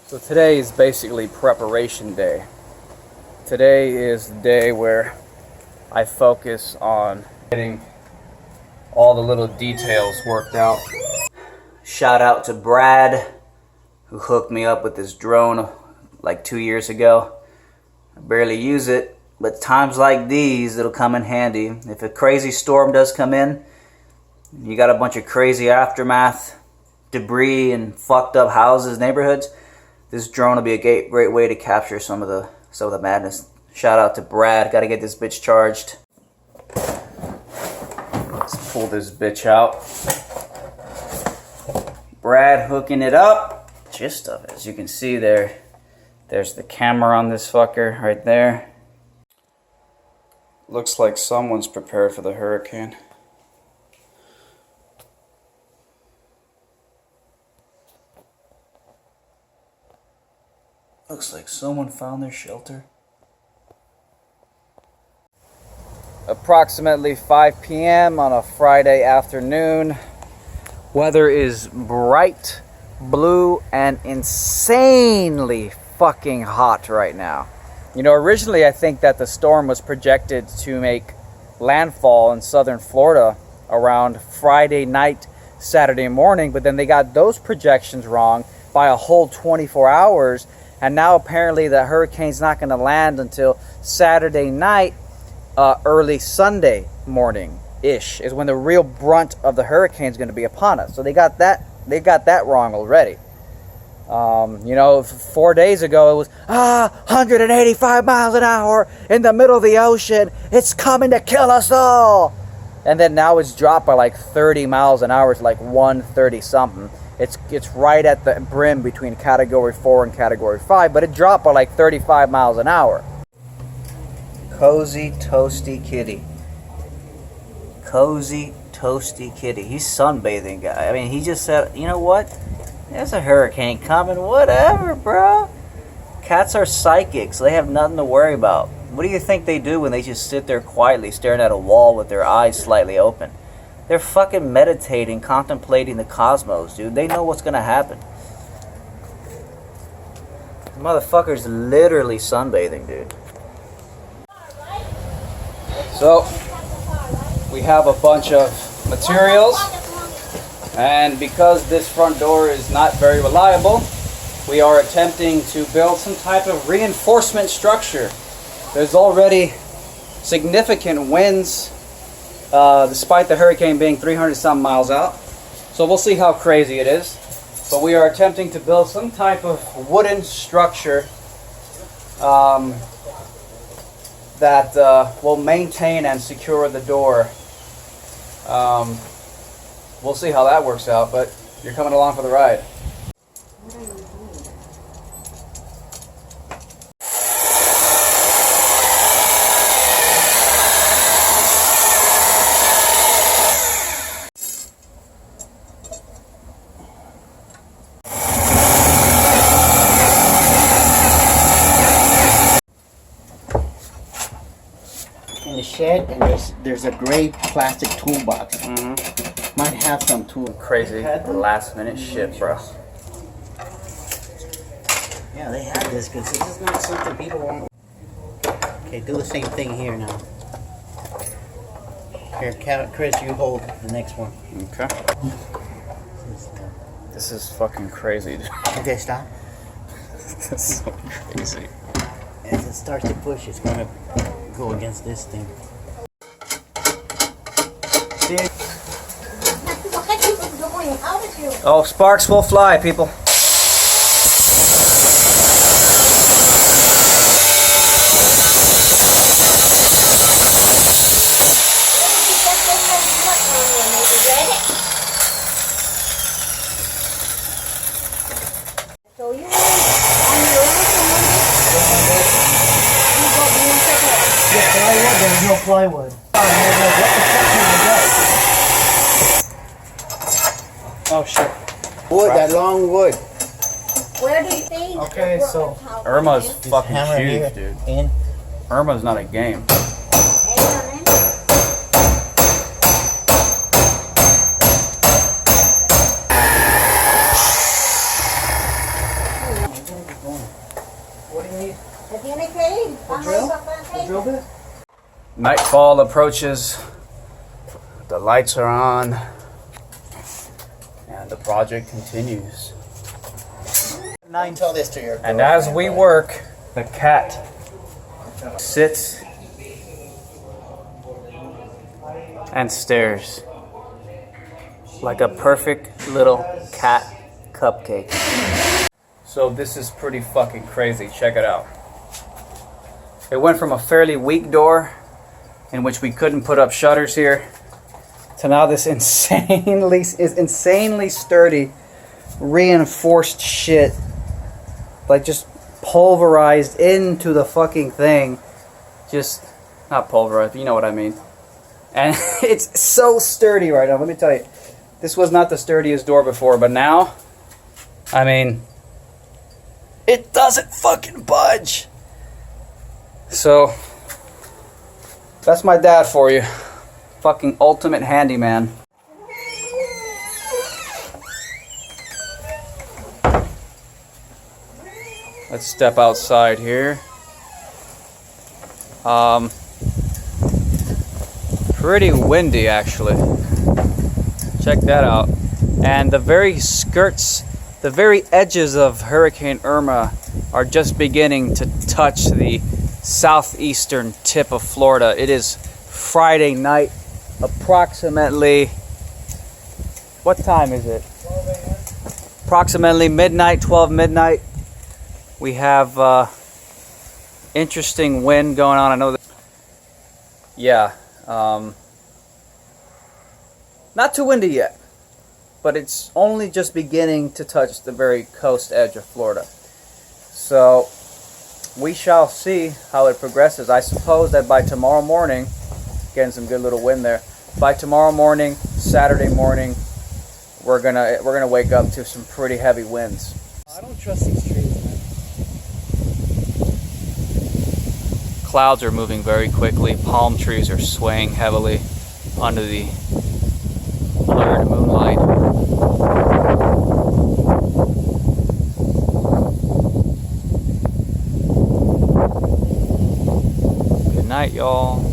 So today is basically preparation day. Today is the day where I focus on getting all the little details worked out. Shout out to Brad, who hooked me up with this drone like 2 years ago. I barely use it, but times like these, it'll come in handy. If a crazy storm does come in, you got a bunch of crazy aftermath, debris, and fucked up houses, neighborhoods, this drone will be a great way to capture some of the madness. Shout out to Brad. Got to get this bitch charged. Let's pull this bitch out. Brad hooking it up. Gist of it, as you can see there, there's the camera on this fucker right there. Looks like someone's prepared for the hurricane. Looks like someone found their shelter. Approximately 5 p.m. on a Friday afternoon. Weather is bright blue and insanely fucking hot right now. You know, originally I think that the storm was projected to make landfall in southern Florida around Friday night, Saturday morning, but then they got those projections wrong by a whole 24 hours. And now apparently the hurricane's not going to land until Saturday night, early Sunday morning-ish is when the real brunt of the hurricane's going to be upon us. So they got that wrong already. You know, 4 days ago it was 185 miles an hour in the middle of the ocean. It's coming to kill us all. And then now it's dropped by like 30 miles an hour. It's like 130 something. It's right at the brim between Category 4 and Category 5, but it dropped by like 35 miles an hour. Cozy Toasty Kitty. Cozy Toasty Kitty. He's sunbathing guy. I mean, he just said, you know what? There's a hurricane coming. Whatever, bro. Cats are psychics. They have nothing to worry about. What do you think they do when they just sit there quietly staring at a wall with their eyes slightly open? They're fucking meditating, contemplating the cosmos, dude. They know what's gonna happen. The motherfucker's literally sunbathing, dude. So, we have a bunch of materials, and because this front door is not very reliable, we are attempting to build some type of reinforcement structure. There's already significant winds, despite the hurricane being 300-some miles out. So we'll see how crazy it is. But we are attempting to build some type of wooden structure that will maintain and secure the door. We'll see how that works out, but you're coming along for the ride. In the shed, and there's a gray plastic toolbox. Might have some tools. Crazy last minute shit, bro. Yeah, they have this because this is not something people want. Okay, do the same thing here now. Here, Chris, you hold the next one. Okay. This is fucking crazy, dude. Okay, stop. That's so crazy. As it starts to push, it's gonna go against this thing. Oh, sparks will fly, people. There's no plywood. Oh shit. Wood, that long wood. Where do you think? Okay, so Irma's fucking Hammer huge, here, dude. in. Irma's not a game. What do you need? ¿Qué tiene que ir? The Vamos drill? a ir para The drill bit? Nightfall approaches. The lights are on. And the project continues. Tell this to your And as we work, the cat sits and stares like a perfect little cat cupcake. So this is pretty fucking crazy. Check it out. It went from a fairly weak door in which we couldn't put up shutters here to now this insanely sturdy reinforced shit, like just pulverized into the fucking thing. Just not pulverized, but you know what I mean. And it's so sturdy right now. Let me tell you, this was not the sturdiest door before, but now, I mean, it doesn't fucking budge. So that's my dad for you. Fucking ultimate handyman. Let's step outside here. Pretty windy actually. Check that out. And the very skirts, the very edges of Hurricane Irma are just beginning to touch the southeastern tip of Florida. It is Friday night, approximately, what time is it? 12 a.m. Approximately midnight, 12 midnight. We have interesting wind going on. I know that. Yeah, not too windy yet, but it's only just beginning to touch the very coast edge of Florida. So we shall see how it progresses. I suppose that by tomorrow morning, getting some good little wind there. By tomorrow morning, Saturday morning, we're gonna wake up to some pretty heavy winds. I don't trust these trees, man. Clouds are moving very quickly. Palm trees are swaying heavily under the blurred moonlight. Good night, y'all.